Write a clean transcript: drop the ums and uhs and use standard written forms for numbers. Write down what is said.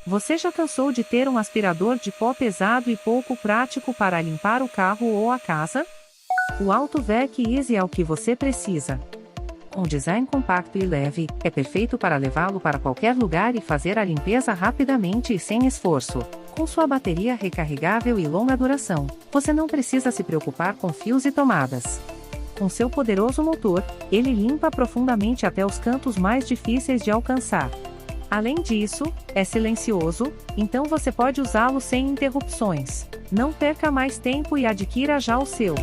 Você já cansou de ter um aspirador de pó pesado e pouco prático para limpar o carro ou a casa? O AutoVac Easy é o que você precisa. Um design compacto e leve, é perfeito para levá-lo para qualquer lugar e fazer a limpeza rapidamente e sem esforço. Com sua bateria recarregável e longa duração, você não precisa se preocupar com fios e tomadas. Com seu poderoso motor, ele limpa profundamente até os cantos mais difíceis de alcançar. Além disso, é silencioso, então você pode usá-lo sem interrupções. Não perca mais tempo e adquira já o seu.